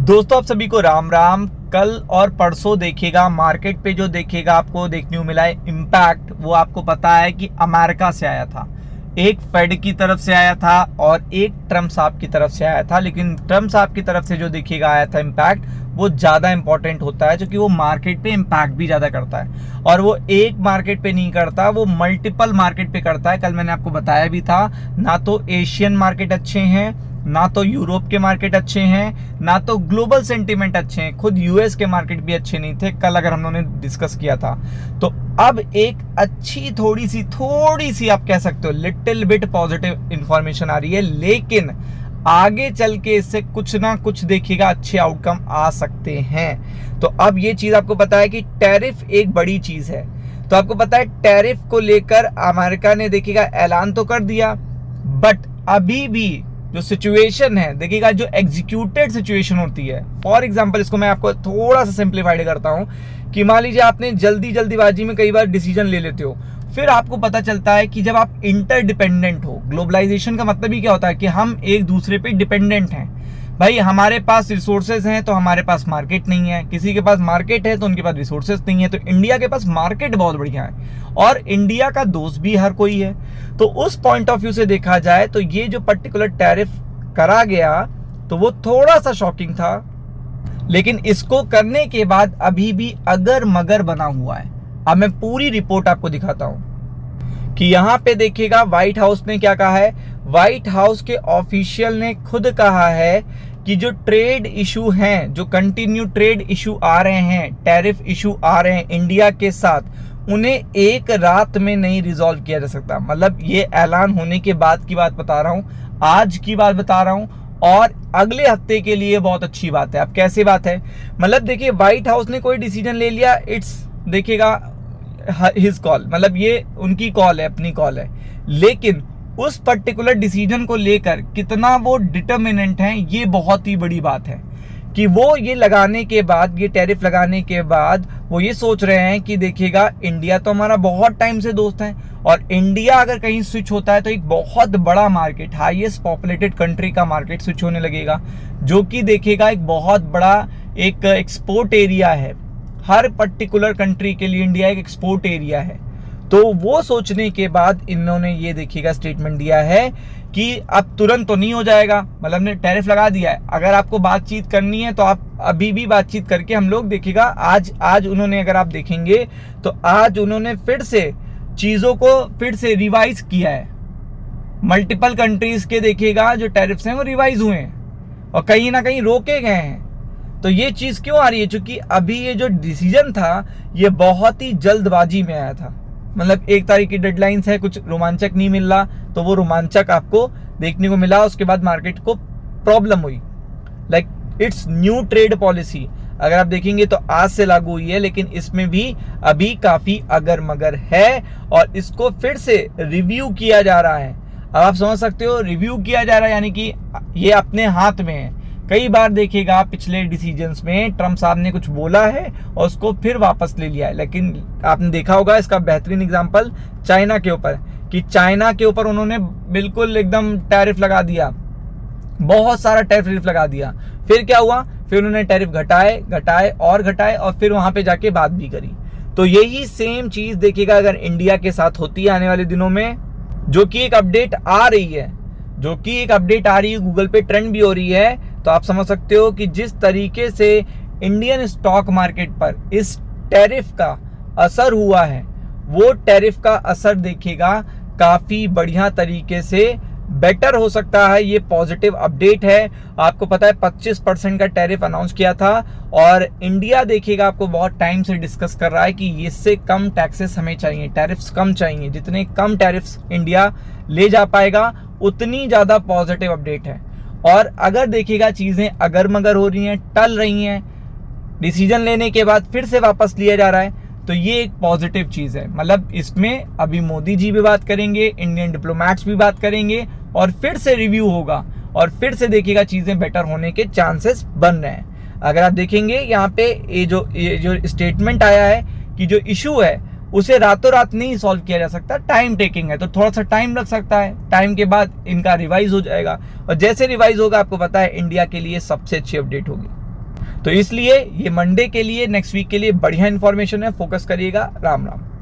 दोस्तों आप सभी को राम राम। कल और परसों देखिएगा मार्केट पे जो देखिएगा आपको देखने को मिला है इम्पैक्ट, वो आपको पता है कि अमेरिका से आया था। एक फेड की तरफ से आया था और एक ट्रम्प साहब की तरफ से आया था। लेकिन ट्रम्प साहब की तरफ से जो देखिएगा आया था इम्पैक्ट, वो ज़्यादा इंपॉर्टेंट होता है क्योंकि वो मार्केट पे इम्पैक्ट भी ज़्यादा करता है। और वो एक मार्केट पे नहीं करता, वो मल्टीपल मार्केट पे करता है। कल मैंने आपको बताया भी था, ना तो एशियन मार्केट अच्छे हैं, ना तो यूरोप के मार्केट अच्छे हैं, ना तो ग्लोबल सेंटीमेंट अच्छे हैं। खुद यूएस के मार्केट भी अच्छे नहीं थे कल, अगर हम लोगों ने डिस्कस किया था। तो अब एक अच्छी थोड़ी सी आप कह सकते हो लिटिल बिट पॉजिटिव इंफॉर्मेशन आ रही है, लेकिन आगे चल के इससे कुछ ना कुछ देखिएगा अच्छे आउटकम आ सकते हैं। तो अब ये चीज आपको पता है कि टैरिफ एक बड़ी चीज है। तो आपको पता है टैरिफ को लेकर अमेरिका ने देखिएगा ऐलान तो कर दिया, बट अभी भी जो सिचुएशन है देखिएगा, जो एग्जीक्यूटेड सिचुएशन होती है। फॉर एग्जांपल इसको मैं आपको थोड़ा सा सिंप्लीफाइड करता हूं कि मान लीजिए आपने जल्दीबाजी में कई बार डिसीजन ले लेते हो, फिर आपको पता चलता है कि जब आप इंटरडिपेंडेंट हो, ग्लोबलाइजेशन का मतलब ही क्या होता है कि हम एक दूसरे पे डिपेंडेंट हैं। भाई हमारे पास रिसोर्सेज हैं तो हमारे पास मार्केट नहीं है, किसी के पास मार्केट है तो उनके पास रिसोर्सेज नहीं है। तो इंडिया के पास मार्केट बहुत बढ़िया है और इंडिया का दोस्त भी हर कोई है। तो उस पॉइंट ऑफ व्यू से देखा जाए तो ये जो पर्टिकुलर टैरिफ करा गया तो वो थोड़ा सा शॉकिंग था, लेकिन इसको करने के बाद अभी भी अगर मगर बना हुआ है। अब मैं पूरी रिपोर्ट आपको दिखाता हूं कि यहां पे देखिएगा व्हाइट हाउस ने क्या कहा है। व्हाइट हाउस के ऑफिशियल ने खुद कहा है कि जो ट्रेड इशू हैं, जो कंटिन्यू ट्रेड इशू आ रहे हैं, टैरिफ इशू आ रहे हैं इंडिया के साथ, उन्हें एक रात में नहीं रिजॉल्व किया जा सकता। मतलब ये ऐलान होने के बाद की बात बता रहा हूं, आज की बात बता रहा हूं, और अगले हफ्ते के लिए बहुत अच्छी बात है। अब कैसे बात है, मतलब देखिए व्हाइट हाउस ने कोई डिसीजन ले लिया, इट्स देखिएगा हिज कॉल, मतलब ये उनकी कॉल है, अपनी कॉल है। लेकिन उस पर्टिकुलर डिसीजन को लेकर कितना वो डिटर्मिनेंट हैं, ये बहुत ही बड़ी बात है कि वो ये लगाने के बाद, ये टैरिफ लगाने के बाद वो ये सोच रहे हैं कि देखिएगा इंडिया तो हमारा बहुत टाइम से दोस्त है, और इंडिया अगर कहीं स्विच होता है तो एक बहुत बड़ा मार्केट, हाईएस्ट पॉपुलेटेड कंट्री का मार्केट स्विच होने लगेगा, जो कि देखिएगा एक बहुत बड़ा एक एक्सपोर्ट एरिया है। हर पर्टिकुलर कंट्री के लिए इंडिया एक एक्सपोर्ट एरिया है। तो वो सोचने के बाद इन्होंने ये देखिएगा स्टेटमेंट दिया है कि अब तुरंत तो नहीं हो जाएगा, मतलब ने टैरिफ लगा दिया है। अगर आपको बातचीत करनी है तो आप अभी भी बातचीत करके हम लोग देखिएगा, आज उन्होंने, अगर आप देखेंगे तो आज उन्होंने फिर से चीजों को फिर से रिवाइज किया है। मल्टीपल कंट्रीज के देखिएगा जो टैरिफ्स हैं वो रिवाइज हुए हैं और कहीं ना कहीं रोके गए हैं। तो ये चीज क्यों आ रही है, क्योंकि अभी ये जो डिसीजन था ये बहुत ही जल्दबाजी में आया था। मतलब 1 तारीख की डेडलाइंस है, कुछ रोमांचक नहीं मिल रहा, तो वो रोमांचक आपको देखने को मिला, उसके बाद मार्केट को प्रॉब्लम हुई। Like it's new trade policy, अगर आप देखेंगे तो आज से लागू हुई है, लेकिन इसमें भी अभी काफी अगर मगर है और इसको फिर से रिव्यू किया जा रहा है। अब आप समझ सकते हो रिव्यू किया जा रहा है, यानी कि ये अपने हाथ में है। कई बार देखिएगा पिछले डिसीजंस में ट्रम्प साहब ने कुछ बोला है और उसको फिर वापस ले लिया है। लेकिन आपने देखा होगा इसका बेहतरीन एग्जांपल चाइना के ऊपर, कि चाइना के ऊपर उन्होंने बिल्कुल एकदम टैरिफ लगा दिया, बहुत सारा टैरिफ लगा दिया। फिर क्या हुआ, फिर उन्होंने टैरिफ घटाए और फिर वहां पे जाके बात भी करी। तो यही सेम चीज देखिएगा अगर इंडिया के साथ होती है आने वाले दिनों में, जो कि एक अपडेट आ रही है, गूगल पे ट्रेंड भी हो रही है। तो आप समझ सकते हो कि जिस तरीके से इंडियन स्टॉक मार्केट पर इस टैरिफ का असर हुआ है, वो टैरिफ का असर देखिएगा काफी बढ़िया तरीके से बेटर हो सकता है। ये पॉजिटिव अपडेट है। आपको पता है 25% का टैरिफ अनाउंस किया था और इंडिया देखिएगा आपको बहुत टाइम से डिस्कस कर रहा है कि इससे कम टैक्सेस हमें चाहिए, टैरिफ्स कम चाहिए। जितने कम टैरिफ्स इंडिया ले जा पाएगा उतनी ज्यादा पॉजिटिव अपडेट है। और अगर देखिएगा चीजें अगर मगर हो रही हैं, टल रही हैं, डिसीजन लेने के बाद फिर से वापस लिया जा रहा है, तो ये एक पॉजिटिव चीज है। मतलब इसमें अभी मोदी जी भी बात करेंगे, इंडियन डिप्लोमैट्स भी बात करेंगे और फिर से रिव्यू होगा और फिर से देखिएगा चीजें बेटर होने के चांसेस बन रहे हैं। अगर आप देखेंगे यहाँ पे ये जो स्टेटमेंट आया है कि जो इशू है उसे रातों रात नहीं सॉल्व किया जा सकता, टाइम टेकिंग है, तो थोड़ा सा टाइम लग सकता है। टाइम के बाद इनका रिवाइज हो जाएगा और जैसे रिवाइज होगा आपको पता है इंडिया के लिए सबसे अच्छी अपडेट होगी। तो इसलिए ये मंडे के लिए, नेक्स्ट वीक के लिए बढ़िया इंफॉर्मेशन है, फोकस करिएगा। राम राम।